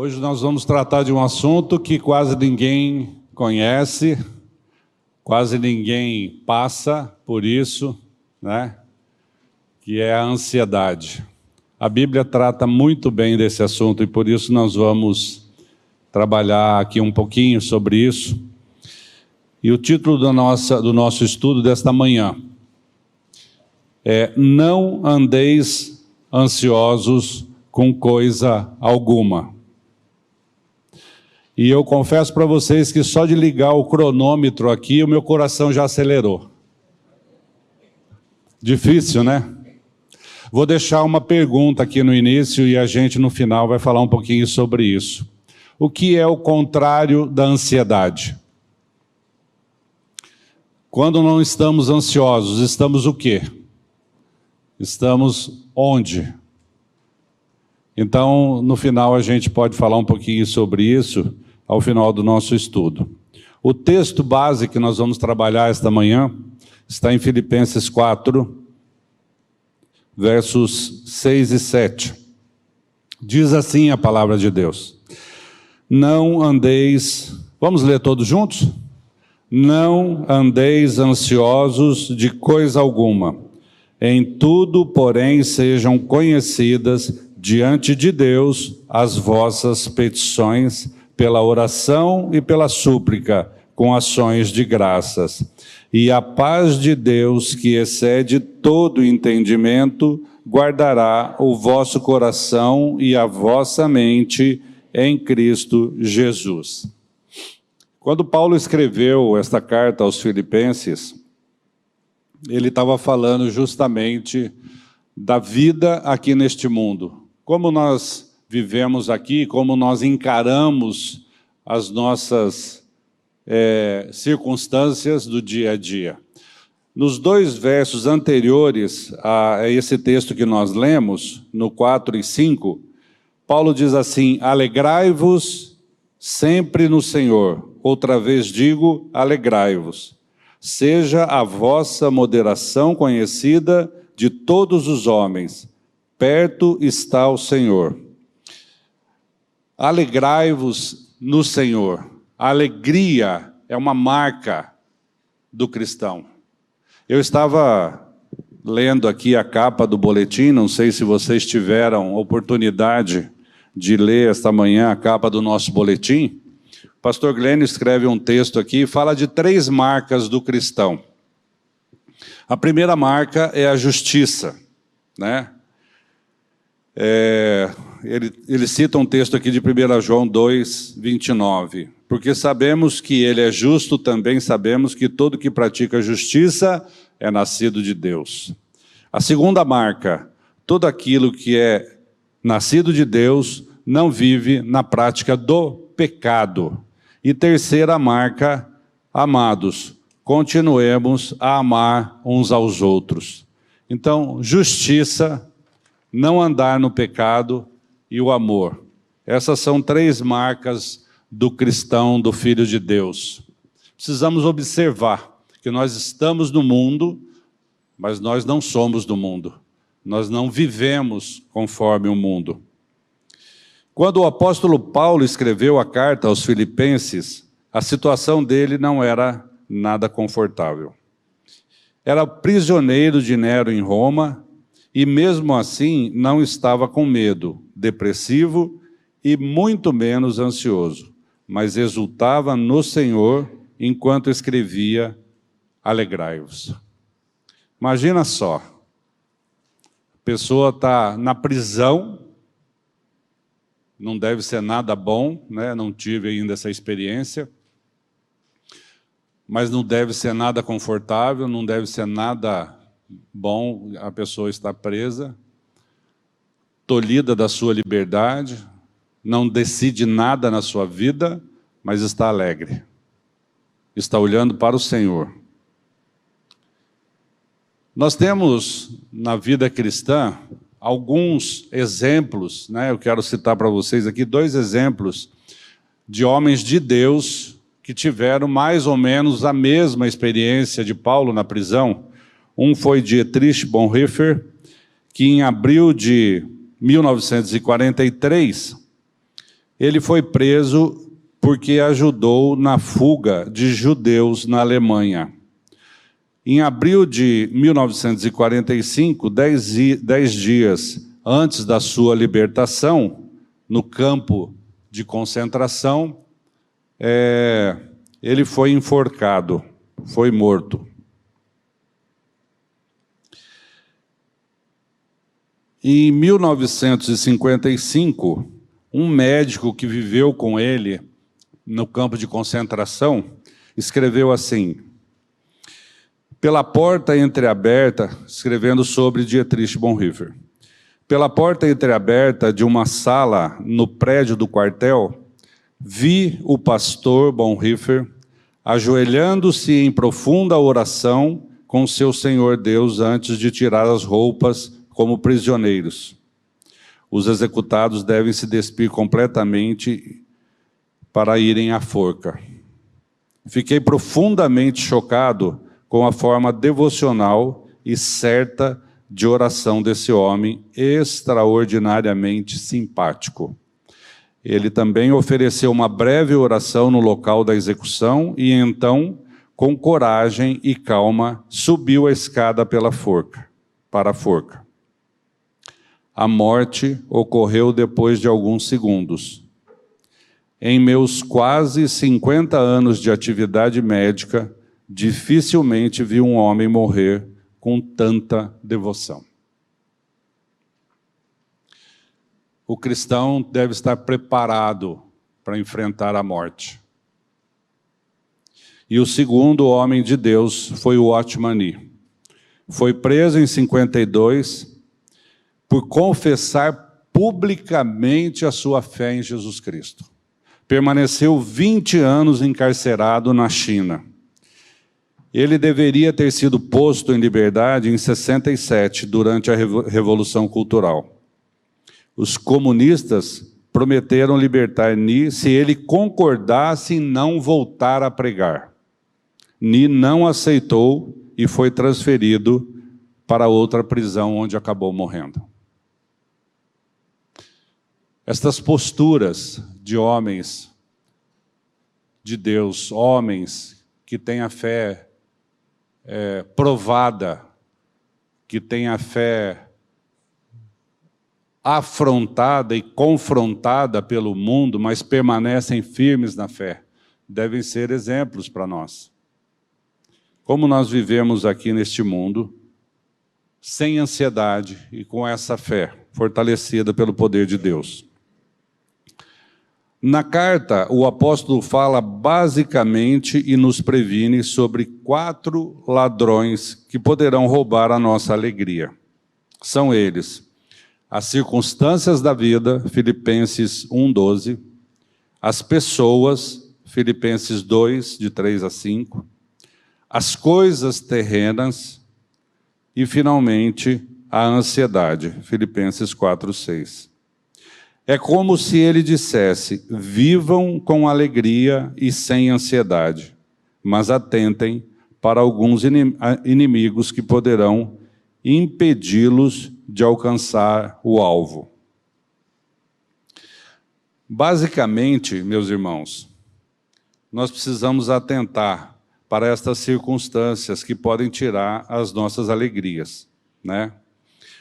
Hoje nós vamos tratar de um assunto que quase ninguém conhece, quase ninguém passa por isso, né? Que é a ansiedade. A Bíblia trata muito bem desse assunto e por isso nós vamos trabalhar aqui um pouquinho sobre isso. E o título do nosso estudo desta manhã é: Não andeis ansiosos com coisa alguma. E eu confesso para vocês que só de ligar o cronômetro aqui, o meu coração já acelerou. Difícil, né? Vou deixar uma pergunta aqui no início e a gente no final vai falar um pouquinho sobre isso. O que é o contrário da ansiedade? Quando não estamos ansiosos, estamos o quê? Estamos onde? Então, no final a gente pode falar um pouquinho sobre isso ao final do nosso estudo. O texto base que nós vamos trabalhar esta manhã está em Filipenses 4, versos 6 e 7. Diz assim a palavra de Deus: Não andeis... Vamos ler todos juntos? Não andeis ansiosos de coisa alguma. Em tudo, porém, sejam conhecidas diante de Deus as vossas petições, pela oração e pela súplica, com ações de graças. E a paz de Deus, que excede todo entendimento, guardará o vosso coração e a vossa mente em Cristo Jesus. Quando Paulo escreveu esta carta aos Filipenses, ele estava falando justamente da vida aqui neste mundo. Como nós vivemos aqui, como nós encaramos as nossas circunstâncias do dia a dia. Nos dois versos anteriores a esse texto que nós lemos, no 4 e 5, Paulo diz assim: Alegrai-vos sempre no Senhor. Outra vez digo, alegrai-vos. Seja a vossa moderação conhecida de todos os homens. Perto está o Senhor. Alegrai-vos no Senhor. A alegria é uma marca do cristão. Eu estava lendo aqui a capa do boletim, não sei se vocês tiveram oportunidade de ler esta manhã a capa do nosso boletim. O pastor Glênio escreve um texto aqui e fala de 3 marcas do cristão. A primeira marca é a justiça, né? Ele cita um texto aqui de 1 João 2, 29. Porque sabemos que ele é justo, também sabemos que todo que pratica justiça é nascido de Deus. A segunda marca: todo aquilo que é nascido de Deus não vive na prática do pecado. E terceira marca: amados, continuemos a amar uns aos outros. Então, justiça, não andar no pecado e o amor. Essas são 3 marcas do cristão, do Filho de Deus. Precisamos observar que nós estamos no mundo, mas nós não somos do mundo. Nós não vivemos conforme o mundo. Quando o apóstolo Paulo escreveu a carta aos Filipenses, a situação dele não era nada confortável. Era prisioneiro de Nero em Roma e mesmo assim não estava com medo, depressivo e muito menos ansioso, mas exultava no Senhor enquanto escrevia: alegrai-vos. Imagina só, a pessoa está na prisão, não deve ser nada bom, né? Não tive ainda essa experiência, mas não deve ser nada confortável, não deve ser nada bom a pessoa estar presa, tolhida da sua liberdade, não decide nada na sua vida, mas está alegre, está olhando para o Senhor. Nós temos na vida cristã alguns exemplos, né? Eu quero citar para vocês aqui 2 exemplos de homens de Deus que tiveram mais ou menos a mesma experiência de Paulo na prisão. Um foi Dietrich Bonhoeffer, que em abril de 1943, Ele foi preso porque ajudou na fuga de judeus na Alemanha. Em abril de 1945, 10 dias antes da sua libertação, no campo de concentração, ele foi enforcado, foi morto. Em 1955, um médico que viveu com ele no campo de concentração escreveu assim: pela porta entreaberta, escrevendo sobre Dietrich Bonhoeffer, pela porta entreaberta de uma sala no prédio do quartel, vi o pastor Bonhoeffer ajoelhando-se em profunda oração com seu Senhor Deus antes de tirar as roupas como prisioneiros. Os executados devem se despir completamente para irem à forca. Fiquei profundamente chocado com a forma devocional e certa de oração desse homem, extraordinariamente simpático. Ele também ofereceu uma breve oração no local da execução e então, com coragem e calma, subiu a escada para a forca. A morte ocorreu depois de alguns segundos. Em meus quase 50 anos de atividade médica, dificilmente vi um homem morrer com tanta devoção. O cristão deve estar preparado para enfrentar a morte. E o segundo homem de Deus foi o Watchman Nee. Foi preso em 52 por confessar publicamente a sua fé em Jesus Cristo. Permaneceu 20 anos encarcerado na China. Ele deveria ter sido posto em liberdade em 67, durante a Revolução Cultural. Os comunistas prometeram libertar Nee se ele concordasse em não voltar a pregar. Nee não aceitou e foi transferido para outra prisão, onde acabou morrendo. Estas posturas de homens de Deus, homens que têm a fé provada, que têm a fé afrontada e confrontada pelo mundo, mas permanecem firmes na fé, devem ser exemplos para nós. Como nós vivemos aqui neste mundo, sem ansiedade e com essa fé fortalecida pelo poder de Deus. Na carta, o apóstolo fala basicamente e nos previne sobre 4 ladrões que poderão roubar a nossa alegria. São eles: as circunstâncias da vida, Filipenses 1:12, as pessoas, Filipenses 2, de 3 a 5, as coisas terrenas e, finalmente, a ansiedade, Filipenses 4:6. É como se ele dissesse: vivam com alegria e sem ansiedade, mas atentem para alguns inimigos que poderão impedi-los de alcançar o alvo. Basicamente, meus irmãos, nós precisamos atentar para estas circunstâncias que podem tirar as nossas alegrias, né?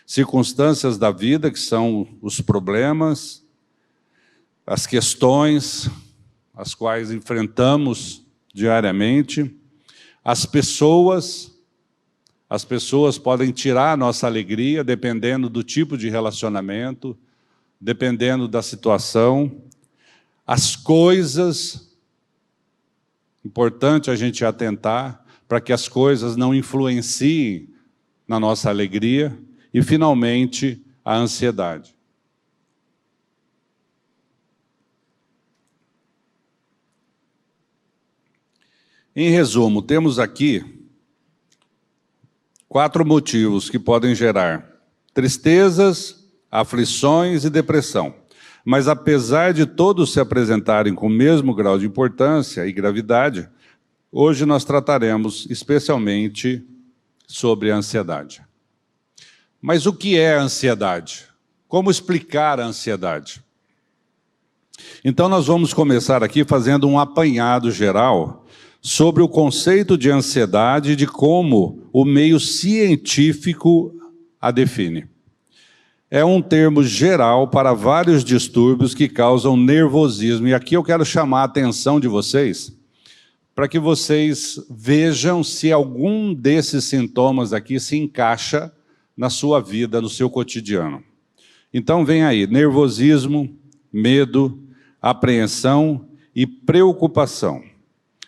Circunstâncias da vida, que são os problemas, as questões, as quais enfrentamos diariamente. As pessoas podem tirar a nossa alegria, dependendo do tipo de relacionamento, dependendo da situação. As coisas, importante a gente atentar para que as coisas não influenciem na nossa alegria. E, finalmente, a ansiedade. Em resumo, temos aqui 4 motivos que podem gerar tristezas, aflições e depressão. Mas, apesar de todos se apresentarem com o mesmo grau de importância e gravidade, hoje nós trataremos especialmente sobre a ansiedade. Mas o que é a ansiedade? Como explicar a ansiedade? Então nós vamos começar aqui fazendo um apanhado geral sobre o conceito de ansiedade e de como o meio científico a define. É um termo geral para vários distúrbios que causam nervosismo. E aqui eu quero chamar a atenção de vocês para que vocês vejam se algum desses sintomas aqui se encaixa na sua vida, no seu cotidiano. Então vem aí, nervosismo, medo, apreensão e preocupação.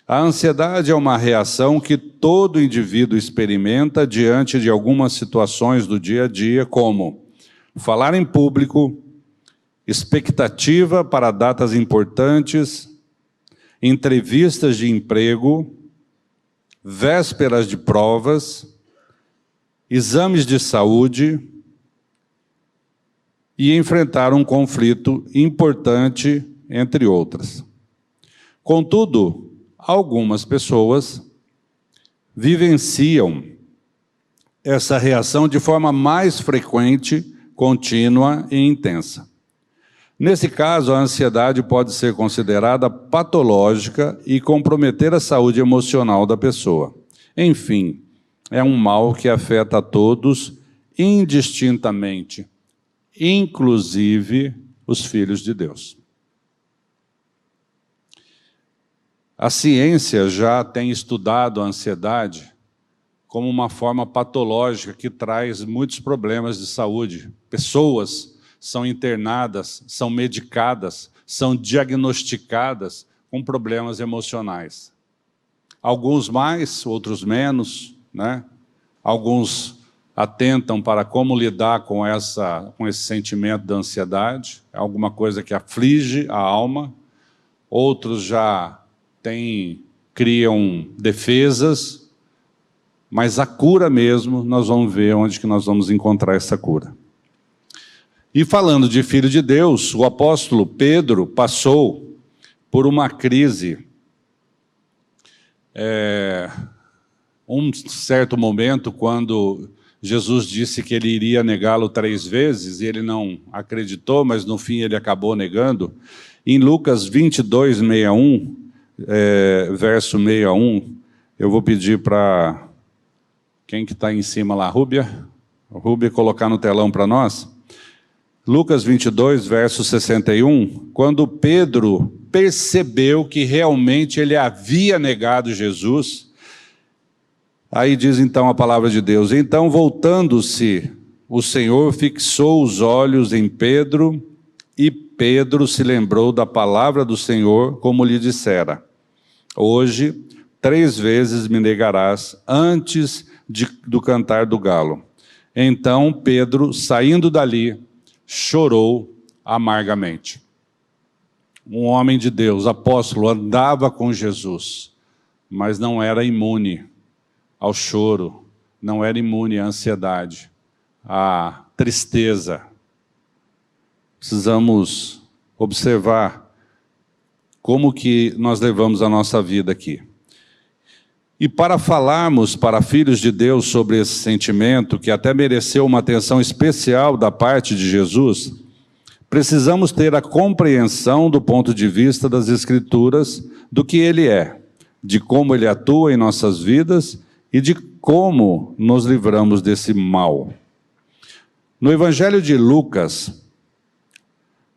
A ansiedade é uma reação que todo indivíduo experimenta diante de algumas situações do dia a dia, como falar em público, expectativa para datas importantes, entrevistas de emprego, vésperas de provas, exames de saúde e enfrentar um conflito importante, entre outras. Contudo, algumas pessoas vivenciam essa reação de forma mais frequente, contínua e intensa. Nesse caso, a ansiedade pode ser considerada patológica e comprometer a saúde emocional da pessoa. Enfim, é um mal que afeta a todos indistintamente, inclusive os filhos de Deus. A ciência já tem estudado a ansiedade como uma forma patológica que traz muitos problemas de saúde. Pessoas são internadas, são medicadas, são diagnosticadas com problemas emocionais. Alguns mais, outros menos, né? Alguns atentam para como lidar com esse sentimento da ansiedade, é alguma coisa que aflige a alma. Outros já criam defesas, mas a cura mesmo, nós vamos ver onde que nós vamos encontrar essa cura. E falando de Filho de Deus, o apóstolo Pedro passou por uma crise. Um certo momento, quando Jesus disse que ele iria negá-lo 3 vezes, e ele não acreditou, mas no fim ele acabou negando. Em Lucas 22, 61, verso 61, eu vou pedir para quem que está em cima lá, Rúbia, colocar no telão para nós. Lucas 22, verso 61, quando Pedro percebeu que realmente ele havia negado Jesus, aí diz então a palavra de Deus, então voltando-se, o Senhor fixou os olhos em Pedro, e Pedro se lembrou da palavra do Senhor, como lhe dissera, hoje 3 vezes me negarás antes do cantar do galo. Então Pedro, saindo dali, chorou amargamente. Um homem de Deus, apóstolo, andava com Jesus, mas não era imune ao choro, não era imune à ansiedade, à tristeza. Precisamos observar como que nós levamos a nossa vida aqui. E para falarmos para filhos de Deus sobre esse sentimento, que até mereceu uma atenção especial da parte de Jesus, precisamos ter a compreensão do ponto de vista das Escrituras do que Ele é, de como Ele atua em nossas vidas e de como nos livramos desse mal. No Evangelho de Lucas,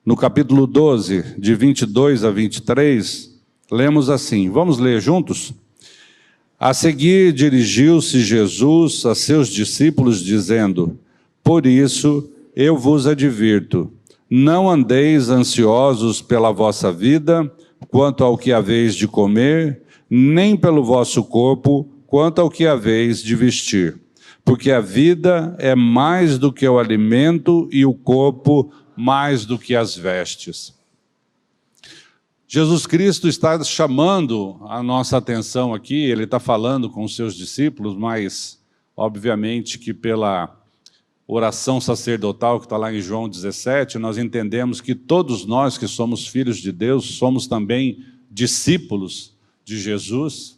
no capítulo 12, de 22 a 23, lemos assim, vamos ler juntos? A seguir dirigiu-se Jesus a seus discípulos dizendo, por isso eu vos advirto, não andeis ansiosos pela vossa vida, quanto ao que haveis de comer, nem pelo vosso corpo, quanto ao que haveis de vestir. Porque a vida é mais do que o alimento e o corpo mais do que as vestes. Jesus Cristo está chamando a nossa atenção aqui, ele está falando com os seus discípulos, mas obviamente que pela oração sacerdotal que está lá em João 17, nós entendemos que todos nós que somos filhos de Deus, somos também discípulos de Jesus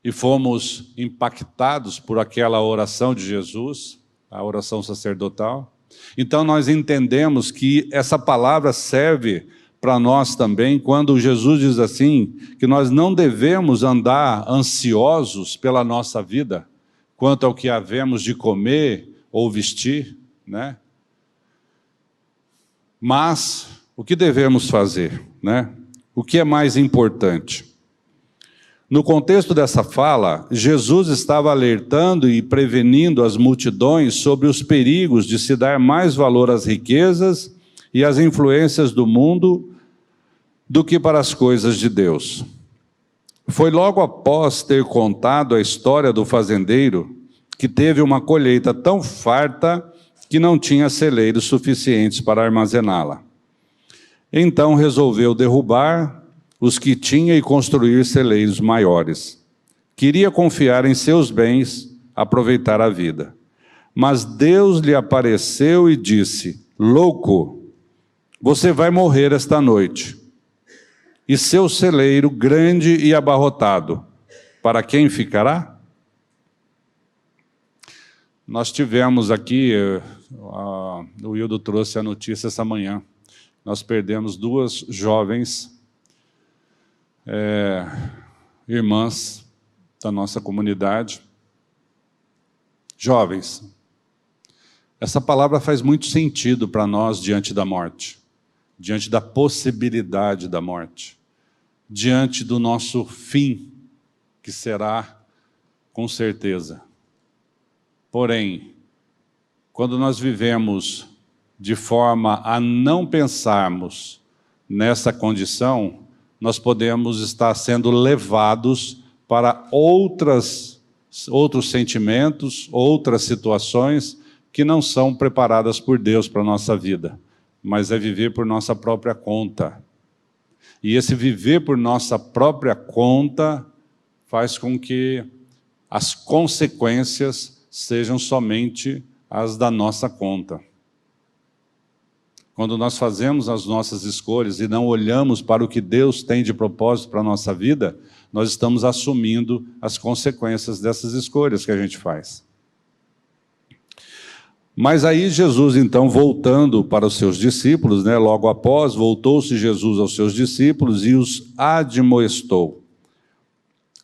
e fomos impactados por aquela oração de Jesus, a oração sacerdotal. Então nós entendemos que essa palavra serve para nós também, quando Jesus diz assim, que nós não devemos andar ansiosos pela nossa vida, quanto ao que havemos de comer ou vestir, né? Mas, o que devemos fazer, né? O que é mais importante? No contexto dessa fala, Jesus estava alertando e prevenindo as multidões sobre os perigos de se dar mais valor às riquezas e às influências do mundo do que para as coisas de Deus. Foi logo após ter contado a história do fazendeiro que teve uma colheita tão farta que não tinha celeiros suficientes para armazená-la. Então resolveu derrubar os que tinha e construir celeiros maiores. Queria confiar em seus bens, aproveitar a vida. Mas Deus lhe apareceu e disse: louco, você vai morrer esta noite. E seu celeiro grande e abarrotado, para quem ficará? Nós tivemos aqui, o Wildo trouxe a notícia essa manhã, nós perdemos 2 jovens irmãs da nossa comunidade. Jovens, essa palavra faz muito sentido para nós diante da morte, diante da possibilidade da morte, diante do nosso fim, que será com certeza. Porém, quando nós vivemos de forma a não pensarmos nessa condição, nós podemos estar sendo levados para outros sentimentos, outras situações que não são preparadas por Deus para a nossa vida, mas é viver por nossa própria conta. E esse viver por nossa própria conta faz com que as consequências sejam somente as da nossa conta. Quando nós fazemos as nossas escolhas e não olhamos para o que Deus tem de propósito para a nossa vida, nós estamos assumindo as consequências dessas escolhas que a gente faz. Mas aí Jesus, então, voltando para os seus discípulos, né, logo após, voltou-se Jesus aos seus discípulos e os admoestou: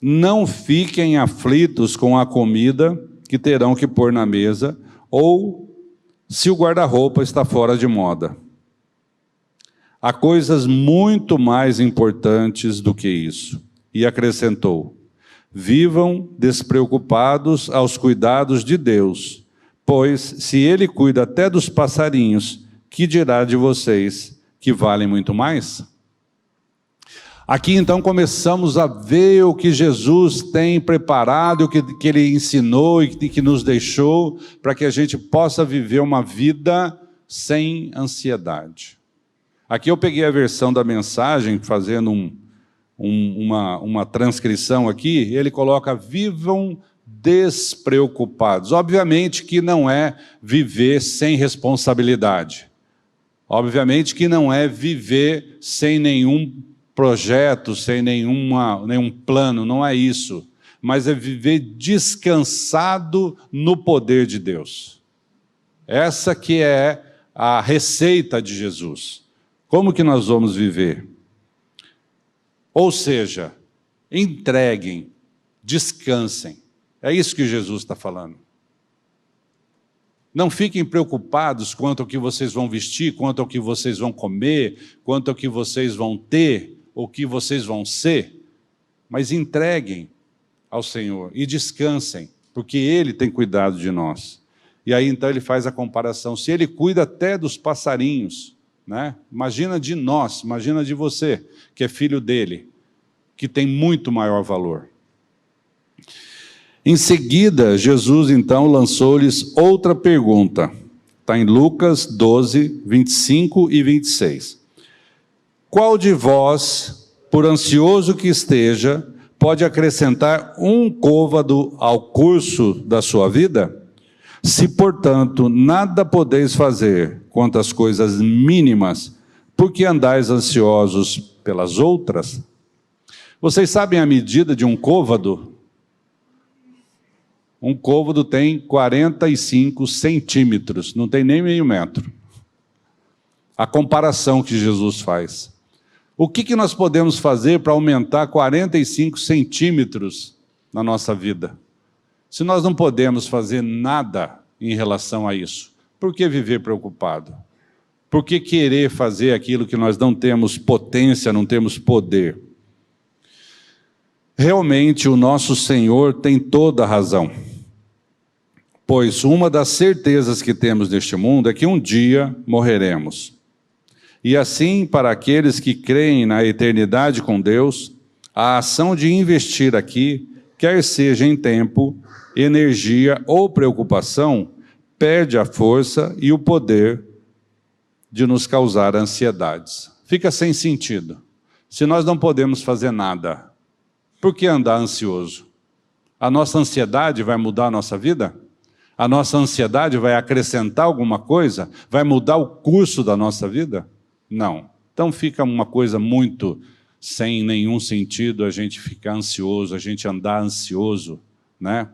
não fiquem aflitos com a comida que terão que pôr na mesa, ou se o guarda-roupa está fora de moda. Há coisas muito mais importantes do que isso. E acrescentou: vivam despreocupados aos cuidados de Deus, pois se Ele cuida até dos passarinhos, que dirá de vocês, que valem muito mais? Aqui então começamos a ver o que Jesus tem preparado, o que Ele ensinou e que nos deixou, para que a gente possa viver uma vida sem ansiedade. Aqui eu peguei a versão da mensagem, fazendo uma transcrição aqui, ele coloca: vivam despreocupados. Obviamente que não é viver sem responsabilidade. Obviamente que não é viver sem nenhum projeto, sem nenhum plano, não é isso. Mas é viver descansado no poder de Deus. Essa que é a receita de Jesus. Como que nós vamos viver? Ou seja, entreguem, descansem. É isso que Jesus está falando. Não fiquem preocupados quanto ao que vocês vão vestir, quanto ao que vocês vão comer, quanto ao que vocês vão ter, ou que vocês vão ser, mas entreguem ao Senhor e descansem, porque Ele tem cuidado de nós. E aí então ele faz a comparação: se Ele cuida até dos passarinhos, né? Imagina de nós, imagina de você, que é filho dele, que tem muito maior valor. Em seguida, Jesus então lançou-lhes outra pergunta. Está em Lucas 12, 25 e 26. Qual de vós, por ansioso que esteja, pode acrescentar um côvado ao curso da sua vida? Se, portanto, nada podeis fazer quanto às coisas mínimas, por que andais ansiosos pelas outras? Vocês sabem a medida de um côvado? Um côvado tem 45 centímetros, não tem nem meio metro. A comparação que Jesus faz. O que nós podemos fazer para aumentar 45 centímetros na nossa vida? Se nós não podemos fazer nada em relação a isso, por que viver preocupado? Por que querer fazer aquilo que nós não temos potência, não temos poder? Realmente o nosso Senhor tem toda a razão. Pois uma das certezas que temos neste mundo é que um dia morreremos. E assim, para aqueles que creem na eternidade com Deus, a ação de investir aqui, quer seja em tempo, energia ou preocupação, perde a força e o poder de nos causar ansiedades. Fica sem sentido. Se nós não podemos fazer nada, por que andar ansioso? A nossa ansiedade vai mudar a nossa vida? A nossa ansiedade vai acrescentar alguma coisa? Vai mudar o curso da nossa vida? Não. Então fica uma coisa muito sem nenhum sentido a gente ficar ansioso, a gente andar ansioso, né?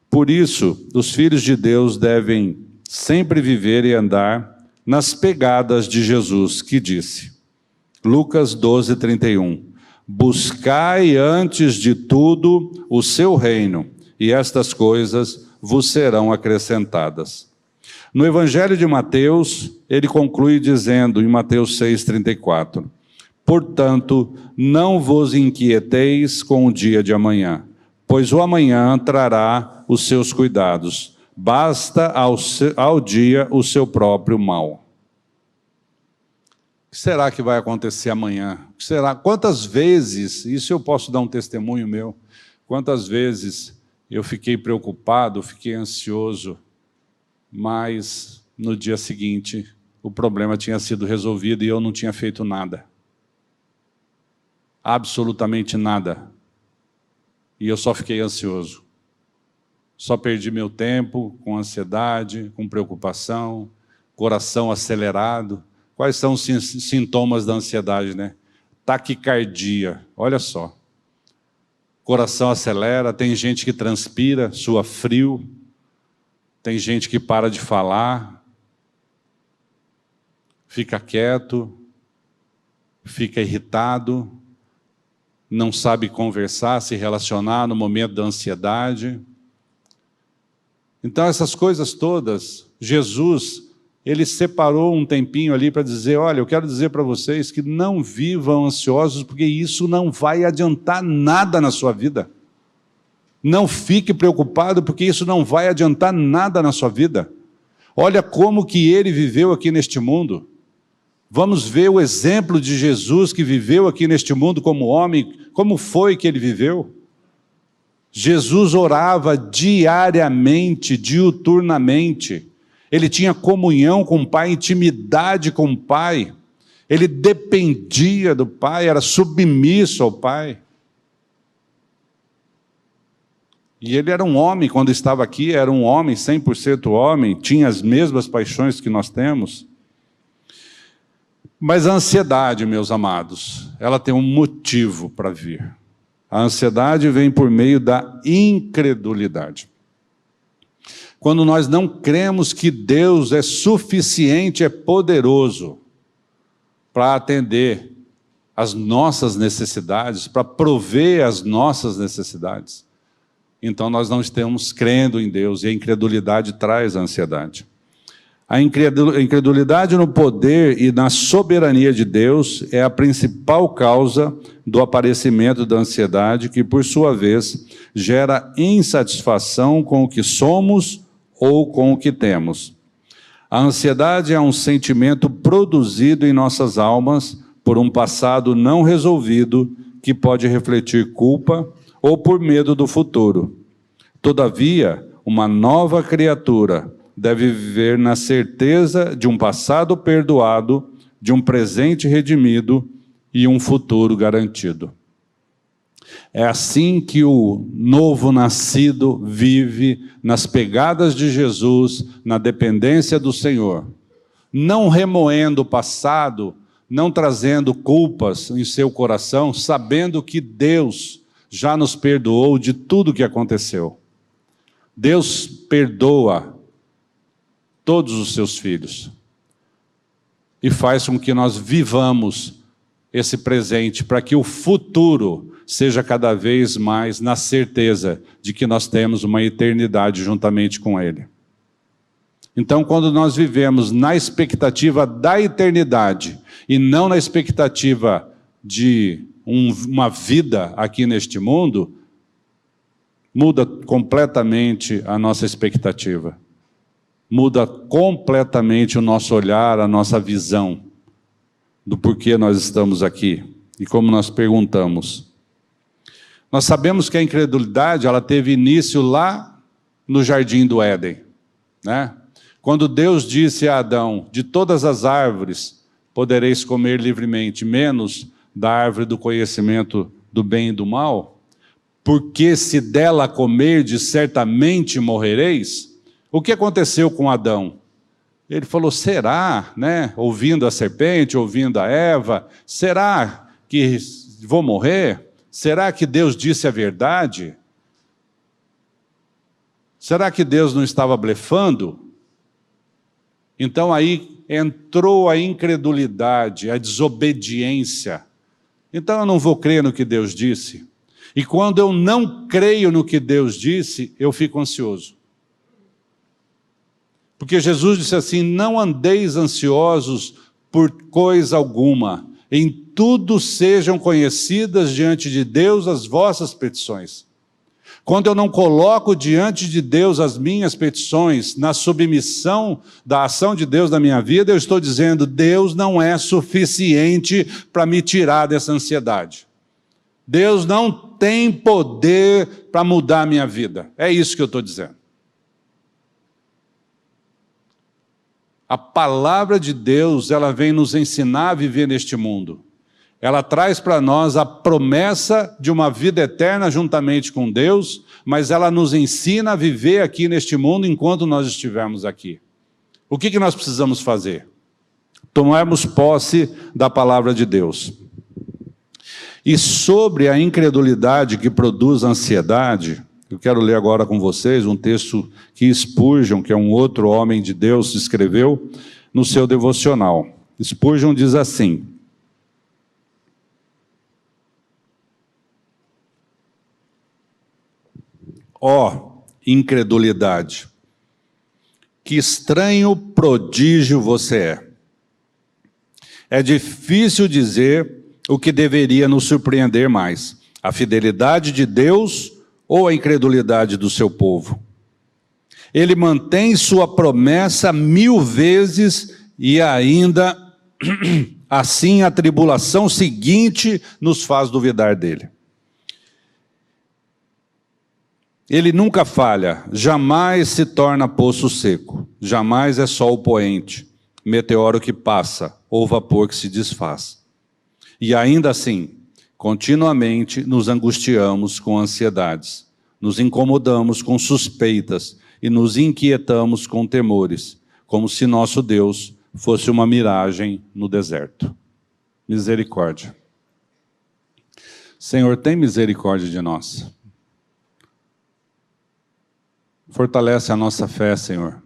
Por isso, os filhos de Deus devem sempre viver e andar nas pegadas de Jesus, que disse, Lucas 12:31, buscai antes de tudo o seu reino, e estas coisas vos serão acrescentadas. No Evangelho de Mateus, ele conclui dizendo, em Mateus 6:34, portanto, não vos inquieteis com o dia de amanhã, pois o amanhã trará os seus cuidados, basta ao dia o seu próprio mal. O que será que vai acontecer amanhã? O que será? Quantas vezes, isso eu posso dar um testemunho meu, quantas vezes eu fiquei preocupado, fiquei ansioso, mas no dia seguinte o problema tinha sido resolvido e eu não tinha feito nada. Absolutamente nada. E eu só fiquei ansioso. Só perdi meu tempo com ansiedade, com preocupação, coração acelerado. Quais são os sintomas da ansiedade, né? Taquicardia, olha só. Coração acelera, tem gente que transpira, sua frio, tem gente que para de falar, fica quieto, fica irritado, não sabe conversar, se relacionar no momento da ansiedade. Então essas coisas todas, Jesus, ele separou um tempinho ali para dizer, olha, eu quero dizer para vocês que não vivam ansiosos, porque isso não vai adiantar nada na sua vida. Não fique preocupado, porque isso não vai adiantar nada na sua vida. Olha como que ele viveu aqui neste mundo. Vamos ver o exemplo de Jesus que viveu aqui neste mundo como homem, como foi que ele viveu. Jesus orava diariamente, diuturnamente. Ele tinha comunhão com o Pai, intimidade com o Pai. Ele dependia do Pai, era submisso ao Pai. E ele era um homem, quando estava aqui, era um homem, 100% homem, tinha as mesmas paixões que nós temos. Mas a ansiedade, meus amados, ela tem um motivo para vir. A ansiedade vem por meio da incredulidade. Quando nós não cremos que Deus é suficiente, é poderoso para atender as nossas necessidades, para prover as nossas necessidades, então nós não estamos crendo em Deus, e a incredulidade traz a ansiedade. A incredulidade no poder e na soberania de Deus é a principal causa do aparecimento da ansiedade, que, por sua vez, gera insatisfação com o que somos ou com o que temos. A ansiedade é um sentimento produzido em nossas almas por um passado não resolvido, que pode refletir culpa ou por medo do futuro. Todavia, uma nova criatura deve viver na certeza de um passado perdoado, de um presente redimido e um futuro garantido. É assim que o novo nascido vive nas pegadas de Jesus, na dependência do Senhor, não remoendo o passado, não trazendo culpas em seu coração, sabendo que Deus já nos perdoou de tudo que aconteceu. Deus perdoa todos os seus filhos e faz com que nós vivamos esse presente, para que o futuro seja cada vez mais na certeza de que nós temos uma eternidade juntamente com Ele. Então, quando nós vivemos na expectativa da eternidade e não na expectativa de uma vida aqui neste mundo, muda completamente a nossa expectativa. Muda completamente o nosso olhar, a nossa visão do porquê nós estamos aqui e como nós perguntamos. Nós sabemos que a incredulidade ela teve início lá no Jardim do Éden, né? Quando Deus disse a Adão, de todas as árvores podereis comer livremente, menos da árvore do conhecimento do bem e do mal, porque se dela comerdes, certamente morrereis. O que aconteceu com Adão? Ele falou, será, né? Ouvindo a serpente, ouvindo a Eva, será que vou morrer? Será que Deus disse a verdade? Será que Deus não estava blefando? Então aí entrou a incredulidade, a desobediência. Então eu não vou crer no que Deus disse. E quando eu não creio no que Deus disse, eu fico ansioso. Porque Jesus disse assim, não andeis ansiosos por coisa alguma. Em tudo sejam conhecidas diante de Deus as vossas petições. Quando eu não coloco diante de Deus as minhas petições, na submissão da ação de Deus na minha vida, eu estou dizendo, Deus não é suficiente para me tirar dessa ansiedade. Deus não tem poder para mudar a minha vida. É isso que eu estou dizendo. A palavra de Deus, ela vem nos ensinar a viver neste mundo. Ela traz para nós a promessa de uma vida eterna juntamente com Deus, mas ela nos ensina a viver aqui neste mundo enquanto nós estivermos aqui. O que nós precisamos fazer? Tomarmos posse da palavra de Deus. E sobre a incredulidade que produz ansiedade, eu quero ler agora com vocês um texto que Spurgeon, que é um outro homem de Deus, escreveu no seu devocional. Spurgeon diz assim, ó incredulidade, que estranho prodígio você é. É difícil dizer o que deveria nos surpreender mais, a fidelidade de Deus ou a incredulidade do seu povo. Ele mantém sua promessa 1000 vezes e ainda assim a tribulação seguinte nos faz duvidar dele. Ele nunca falha, jamais se torna poço seco, jamais é sol poente, meteoro que passa ou vapor que se desfaz. E ainda assim, continuamente nos angustiamos com ansiedades, nos incomodamos com suspeitas e nos inquietamos com temores, como se nosso Deus fosse uma miragem no deserto. Misericórdia. Senhor, tem misericórdia de nós. Fortalece a nossa fé, Senhor,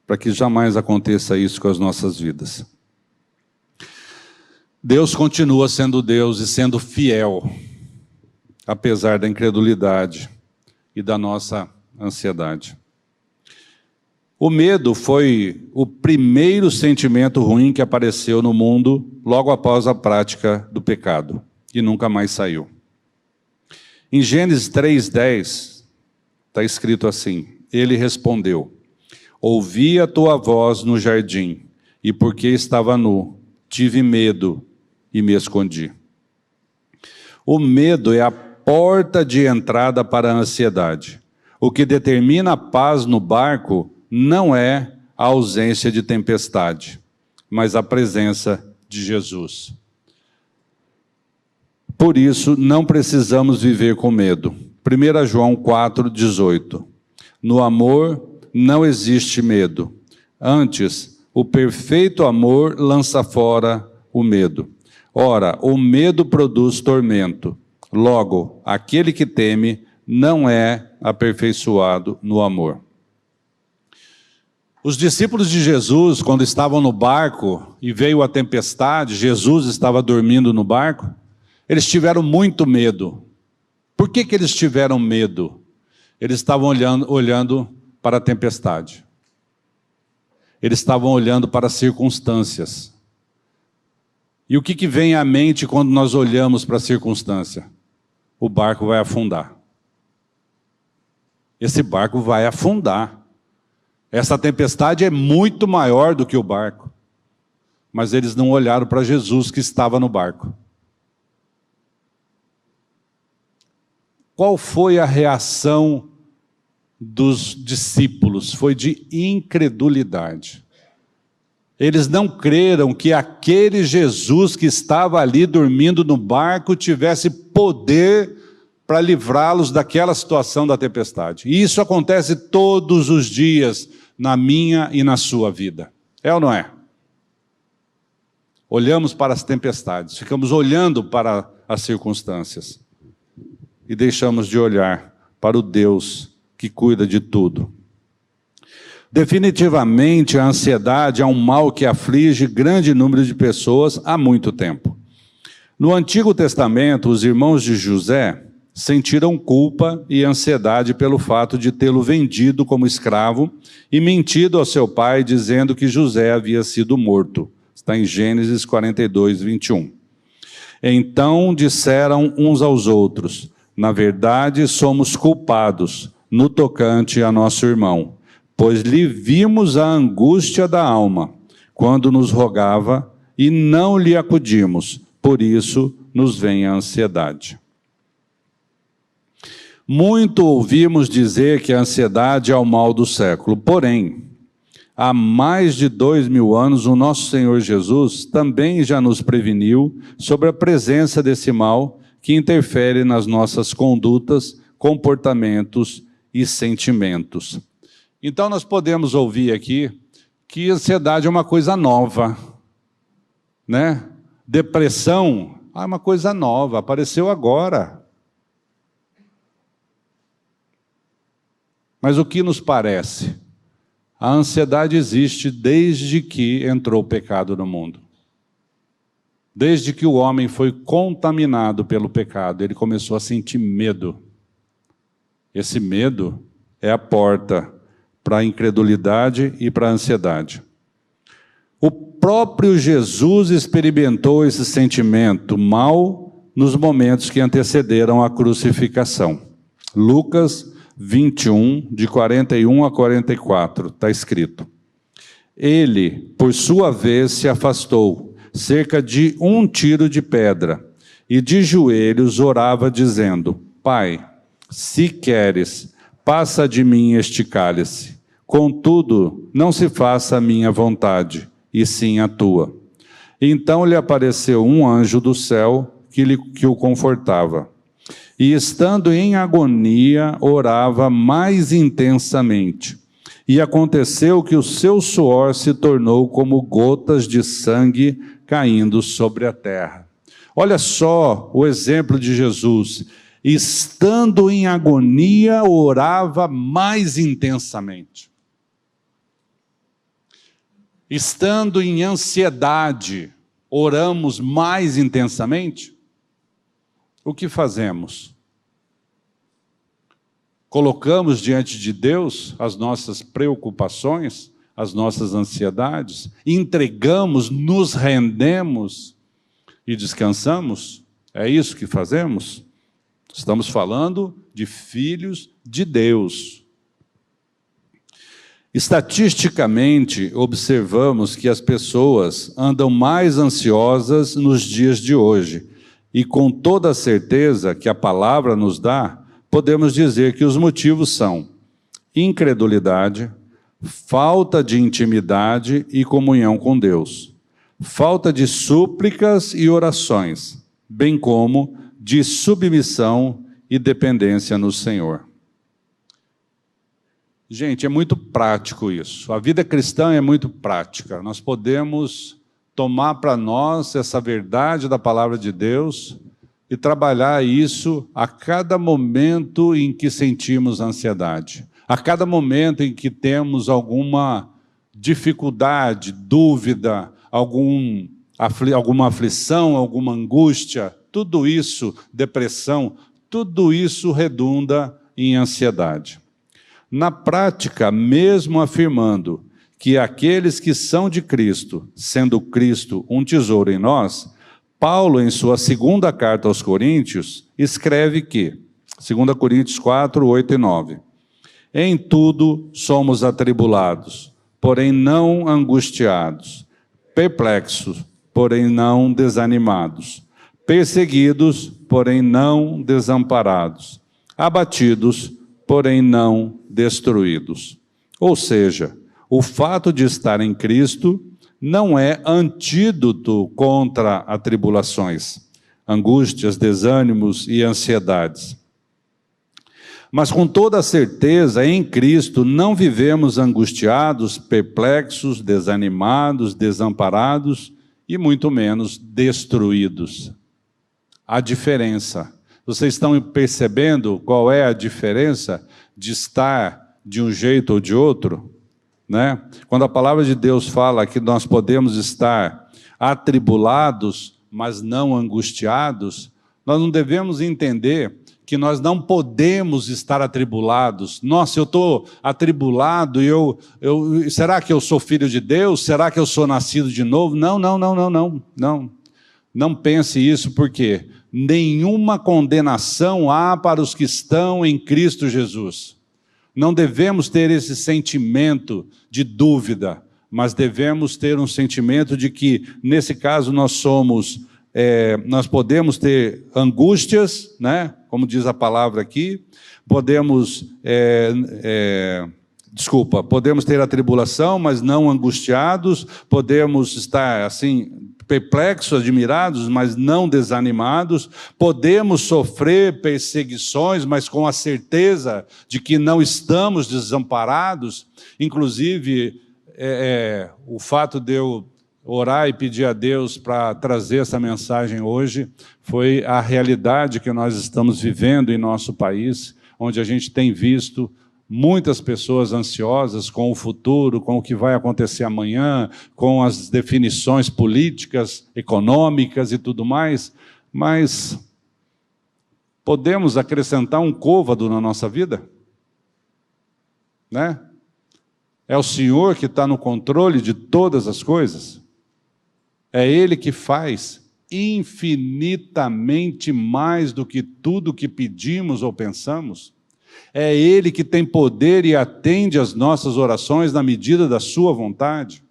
para que jamais aconteça isso com as nossas vidas. Deus continua sendo Deus e sendo fiel, apesar da incredulidade e da nossa ansiedade. O medo foi o primeiro sentimento ruim que apareceu no mundo logo após a prática do pecado, e nunca mais saiu. Em Gênesis 3:10, está escrito assim, ele respondeu, ouvi a tua voz no jardim, e porque estava nu, tive medo e me escondi. O medo é a porta de entrada para a ansiedade. O que determina a paz no barco não é a ausência de tempestade, mas a presença de Jesus. Por isso, não precisamos viver com medo. 1 João 4:18. No amor não existe medo. Antes, o perfeito amor lança fora o medo. Ora, o medo produz tormento. Logo, aquele que teme não é aperfeiçoado no amor. Os discípulos de Jesus, quando estavam no barco e veio a tempestade, Jesus estava dormindo no barco, eles tiveram muito medo. Por que eles tiveram medo? Eles estavam olhando para a tempestade. Eles estavam olhando para as circunstâncias. E o que vem à mente quando nós olhamos para a circunstância? O barco vai afundar. Esse barco vai afundar. Essa tempestade é muito maior do que o barco. Mas eles não olharam para Jesus que estava no barco. Qual foi a reação dos discípulos? Foi de incredulidade. Eles não creram que aquele Jesus que estava ali dormindo no barco tivesse poder para livrá-los daquela situação da tempestade. E isso acontece todos os dias na minha e na sua vida. É ou não é? Olhamos para as tempestades, ficamos olhando para as circunstâncias e deixamos de olhar para o Deus que cuida de tudo. Definitivamente, a ansiedade é um mal que aflige grande número de pessoas há muito tempo. No Antigo Testamento, os irmãos de José sentiram culpa e ansiedade pelo fato de tê-lo vendido como escravo e mentido ao seu pai, dizendo que José havia sido morto. Está em Gênesis 42, 21. Então disseram uns aos outros: na verdade, somos culpados no tocante a nosso irmão, pois lhe vimos a angústia da alma, quando nos rogava, e não lhe acudimos, por isso nos vem a ansiedade. Muito ouvimos dizer que a ansiedade é o mal do século, porém, há mais de 2000 anos, o nosso Senhor Jesus também já nos preveniu sobre a presença desse mal que interfere nas nossas condutas, comportamentos e sentimentos. Então nós podemos ouvir aqui que ansiedade é uma coisa nova, né? Depressão é uma coisa nova, apareceu agora. Mas o que nos parece? A ansiedade existe desde que entrou o pecado no mundo. Desde que o homem foi contaminado pelo pecado, ele começou a sentir medo. Esse medo é a porta para a incredulidade e para a ansiedade. O próprio Jesus experimentou esse sentimento mal nos momentos que antecederam a crucificação. Lucas 21, de 41 a 44, está escrito: ele, por sua vez, se afastou, cerca de 1 tiro de pedra, e de joelhos orava, dizendo: Pai, se queres, passa de mim este cálice. Contudo, não se faça a minha vontade, e sim a tua. Então lhe apareceu um anjo do céu que o confortava. E estando em agonia, orava mais intensamente. E aconteceu que o seu suor se tornou como gotas de sangue caindo sobre a terra. Olha só o exemplo de Jesus. Estando em agonia, orava mais intensamente. Estando em ansiedade, oramos mais intensamente? O que fazemos? Colocamos diante de Deus as nossas preocupações, as nossas ansiedades, entregamos, nos rendemos e descansamos? É isso que fazemos? Estamos falando de filhos de Deus. Estatisticamente, observamos que as pessoas andam mais ansiosas nos dias de hoje. E com toda a certeza que a palavra nos dá, podemos dizer que os motivos são incredulidade, falta de intimidade e comunhão com Deus, falta de súplicas e orações, bem como de submissão e dependência no Senhor. Gente, é muito prático isso. A vida cristã é muito prática. Nós podemos tomar para nós essa verdade da palavra de Deus e trabalhar isso a cada momento em que sentimos ansiedade, a cada momento em que temos alguma dificuldade, dúvida, alguma aflição, alguma angústia, tudo isso, depressão, tudo isso redunda em ansiedade. Na prática, mesmo afirmando que aqueles que são de Cristo, sendo Cristo um tesouro em nós, Paulo, em sua segunda carta aos Coríntios, escreve que, 2 Coríntios 4, 8 e 9, em tudo somos atribulados, porém não angustiados, perplexos, porém não desanimados, perseguidos, porém não desamparados, abatidos, porém não destruídos. Ou seja, o fato de estar em Cristo não é antídoto contra atribulações, angústias, desânimos e ansiedades. Mas com toda certeza, em Cristo, não vivemos angustiados, perplexos, desanimados, desamparados e muito menos destruídos. A diferença. Vocês estão percebendo qual é a diferença de estar de um jeito ou de outro? Né? Quando a palavra de Deus fala que nós podemos estar atribulados, mas não angustiados, nós não devemos entender que nós não podemos estar atribulados. Nossa, eu estou atribulado, será que eu sou filho de Deus? Será que eu sou nascido de novo? Não. Não pense isso, porque nenhuma condenação há para os que estão em Cristo Jesus. Não devemos ter esse sentimento de dúvida, mas devemos ter um sentimento de que, nesse caso, nós podemos ter angústias, né? Como diz a palavra aqui, podemos ter a tribulação, mas não angustiados, podemos estar assim, perplexos, admirados, mas não desanimados, podemos sofrer perseguições, mas com a certeza de que não estamos desamparados. Inclusive, o fato de eu orar e pedir a Deus para trazer essa mensagem hoje foi a realidade que nós estamos vivendo em nosso país, onde a gente tem visto muitas pessoas ansiosas com o futuro, com o que vai acontecer amanhã, com as definições políticas, econômicas e tudo mais, mas podemos acrescentar um côvado na nossa vida? Né? É o Senhor que está no controle de todas as coisas? É Ele que faz infinitamente mais do que tudo que pedimos ou pensamos. É Ele que tem poder e atende às nossas orações na medida da sua vontade.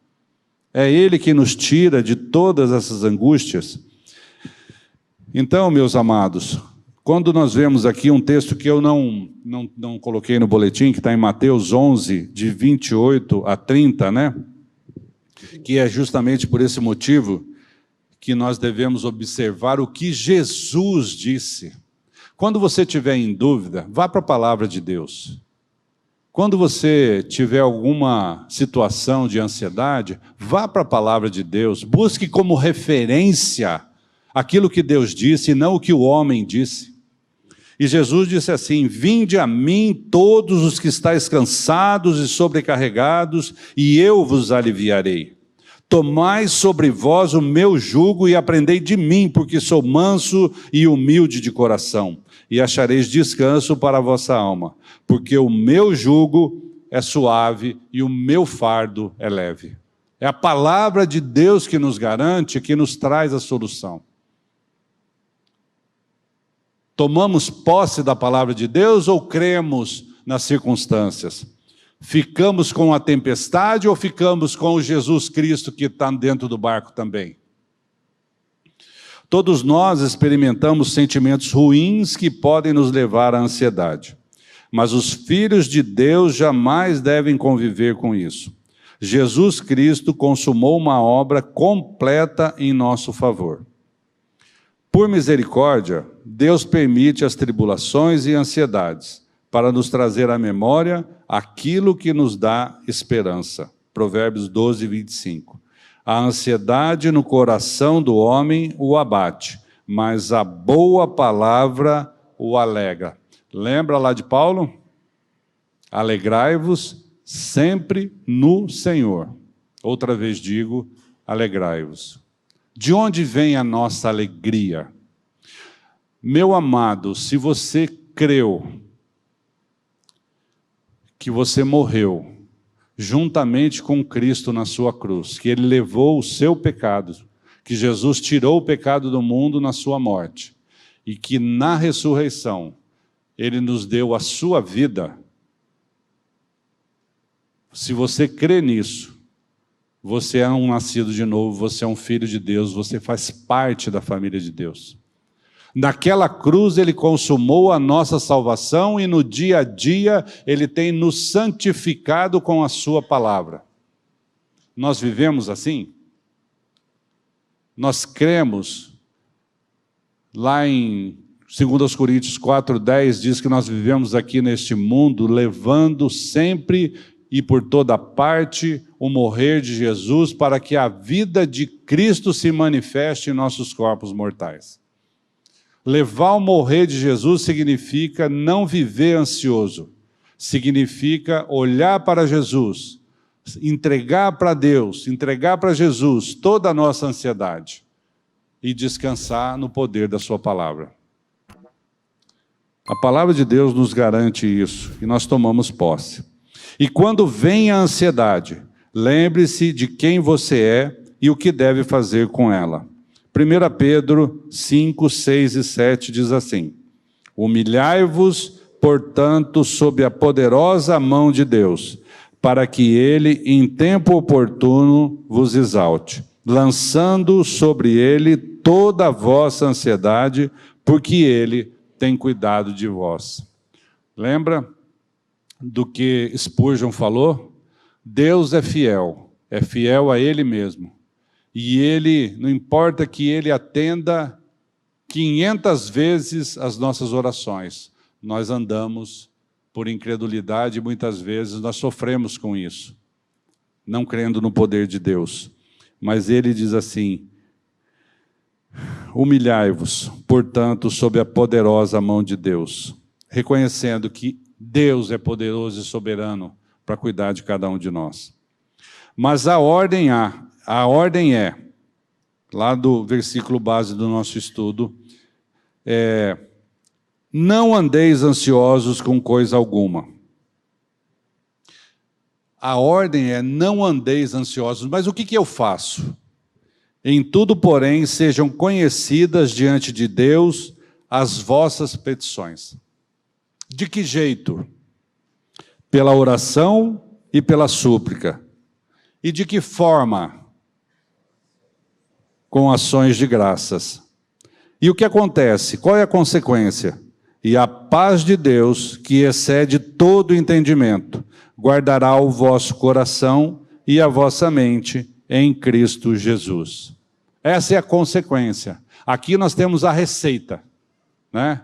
É Ele que nos tira de todas essas angústias. Então, meus amados, quando nós vemos aqui um texto que eu não coloquei no boletim, que está em Mateus 11, de 28 a 30, né? Que é justamente por esse motivo que nós devemos observar o que Jesus disse. Quando você estiver em dúvida, vá para a palavra de Deus. Quando você tiver alguma situação de ansiedade, vá para a palavra de Deus. Busque como referência aquilo que Deus disse e não o que o homem disse. E Jesus disse assim: vinde a mim todos os que estáis cansados e sobrecarregados, e eu vos aliviarei. Tomai sobre vós o meu jugo e aprendei de mim, porque sou manso e humilde de coração, e achareis descanso para a vossa alma, porque o meu jugo é suave e o meu fardo é leve. É a palavra de Deus que nos garante, que nos traz a solução. Tomamos posse da palavra de Deus ou cremos nas circunstâncias? Ficamos com a tempestade ou ficamos com o Jesus Cristo que está dentro do barco também? Todos nós experimentamos sentimentos ruins que podem nos levar à ansiedade. Mas os filhos de Deus jamais devem conviver com isso. Jesus Cristo consumou uma obra completa em nosso favor. Por misericórdia, Deus permite as tribulações e ansiedades para nos trazer à memória aquilo que nos dá esperança. Provérbios 12, 25. A ansiedade no coração do homem o abate, mas a boa palavra o alegra. Lembra lá de Paulo? Alegrai-vos sempre no Senhor. Outra vez digo, alegrai-vos. De onde vem a nossa alegria? Meu amado, se você creu que você morreu juntamente com Cristo na sua cruz, que Ele levou o seu pecado, que Jesus tirou o pecado do mundo na sua morte, e que na ressurreição Ele nos deu a sua vida, se você crê nisso, você é um nascido de novo, você é um filho de Deus, você faz parte da família de Deus. Naquela cruz Ele consumou a nossa salvação e no dia a dia Ele tem nos santificado com a sua palavra. Nós vivemos assim? Nós cremos, lá em 2 Coríntios 4:10 diz que nós vivemos aqui neste mundo levando sempre e por toda parte o morrer de Jesus para que a vida de Cristo se manifeste em nossos corpos mortais. Levar o morrer de Jesus significa não viver ansioso, significa olhar para Jesus, entregar para Deus, entregar para Jesus toda a nossa ansiedade e descansar no poder da sua palavra. A palavra de Deus nos garante isso e nós tomamos posse. E quando vem a ansiedade, lembre-se de quem você é e o que deve fazer com ela. 1 Pedro 5, 6 e 7 diz assim: humilhai-vos, portanto, sob a poderosa mão de Deus, para que Ele, em tempo oportuno, vos exalte, lançando sobre Ele toda a vossa ansiedade, porque Ele tem cuidado de vós. Lembra do que Spurgeon falou? Deus é fiel a Ele mesmo. E Ele, não importa que Ele atenda 500 vezes as nossas orações, nós andamos por incredulidade e muitas vezes nós sofremos com isso, não crendo no poder de Deus. Mas Ele diz assim: humilhai-vos, portanto, sob a poderosa mão de Deus, reconhecendo que Deus é poderoso e soberano para cuidar de cada um de nós. Mas a ordem é, lá do versículo base do nosso estudo, não andeis ansiosos com coisa alguma. A ordem é não andeis ansiosos, mas o que eu faço? Em tudo, porém, sejam conhecidas diante de Deus as vossas petições. De que jeito? Pela oração e pela súplica. E de que forma? Com ações de graças. E o que acontece? Qual é a consequência? E a paz de Deus, que excede todo entendimento, guardará o vosso coração e a vossa mente em Cristo Jesus. Essa é a consequência. Aqui nós temos a receita, né?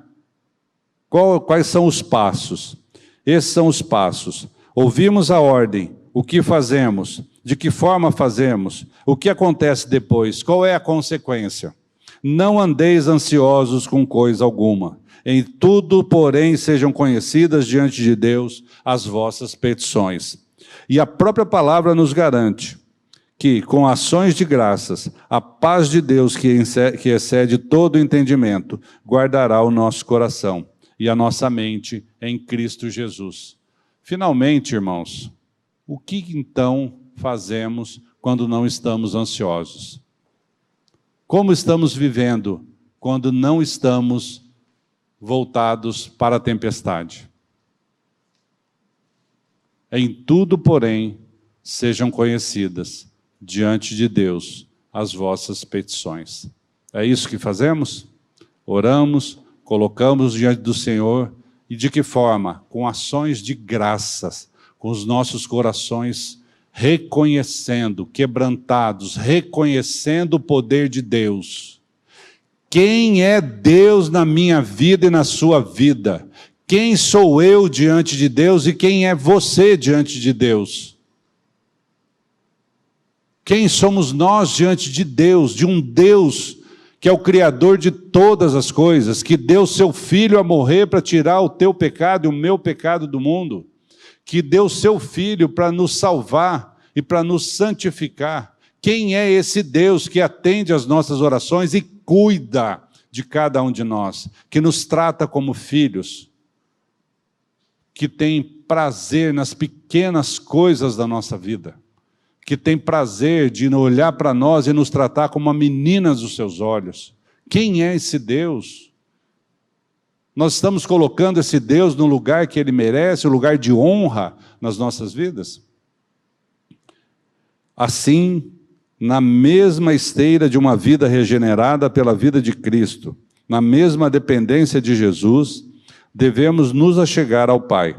Quais são os passos? Esses são os passos. Ouvimos a ordem, o que fazemos? De que forma fazemos? O que acontece depois? Qual é a consequência? Não andeis ansiosos com coisa alguma. Em tudo, porém, sejam conhecidas diante de Deus as vossas petições. E a própria palavra nos garante que, com ações de graças, a paz de Deus, que excede todo o entendimento, guardará o nosso coração e a nossa mente em Cristo Jesus. Finalmente, irmãos, o que então fazemos quando não estamos ansiosos? Como estamos vivendo quando não estamos voltados para a tempestade? Em tudo, porém, sejam conhecidas diante de Deus as vossas petições. É isso que fazemos? Oramos, colocamos diante do Senhor, e de que forma? Com ações de graças, com os nossos corações reconhecendo, quebrantados, reconhecendo o poder de Deus. Quem é Deus na minha vida e na sua vida? Quem sou eu diante de Deus e quem é você diante de Deus? Quem somos nós diante de Deus, de um Deus que é o Criador de todas as coisas, que deu seu Filho a morrer para tirar o teu pecado e o meu pecado do mundo? que deu seu Filho para nos salvar e para nos santificar. Quem é esse Deus que atende às nossas orações e cuida de cada um de nós, que nos trata como filhos, que tem prazer nas pequenas coisas da nossa vida, que tem prazer de olhar para nós e nos tratar como a menina dos seus olhos? Quem é esse Deus? Nós estamos colocando esse Deus no lugar que Ele merece, o lugar de honra nas nossas vidas? Assim, na mesma esteira de uma vida regenerada pela vida de Cristo, na mesma dependência de Jesus, devemos nos achegar ao Pai,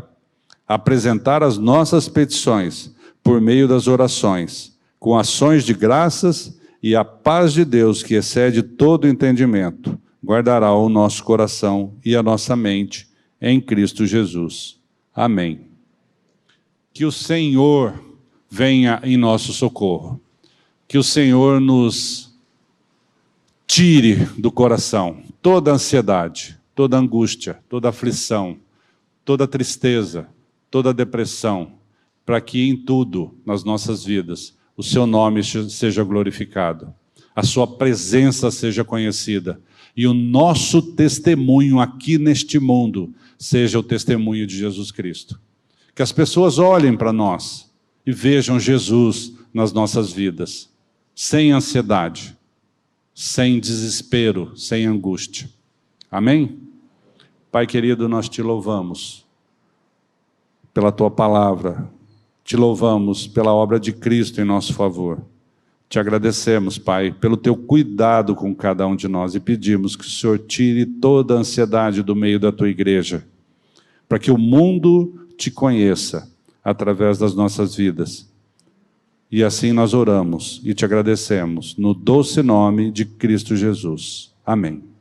apresentar as nossas petições por meio das orações, com ações de graças, e a paz de Deus, que excede todo entendimento, guardará o nosso coração e a nossa mente em Cristo Jesus. Amém. Que o Senhor venha em nosso socorro. Que o Senhor nos tire do coração toda ansiedade, toda angústia, toda aflição, toda tristeza, toda depressão, para que em tudo, nas nossas vidas, o seu nome seja glorificado, a sua presença seja conhecida, e o nosso testemunho aqui neste mundo seja o testemunho de Jesus Cristo. Que as pessoas olhem para nós e vejam Jesus nas nossas vidas, sem ansiedade, sem desespero, sem angústia. Amém? Pai querido, nós te louvamos pela tua palavra, te louvamos pela obra de Cristo em nosso favor. Te agradecemos, Pai, pelo teu cuidado com cada um de nós, e pedimos que o Senhor tire toda a ansiedade do meio da tua igreja, para que o mundo te conheça através das nossas vidas. E assim nós oramos e te agradecemos, no doce nome de Cristo Jesus. Amém.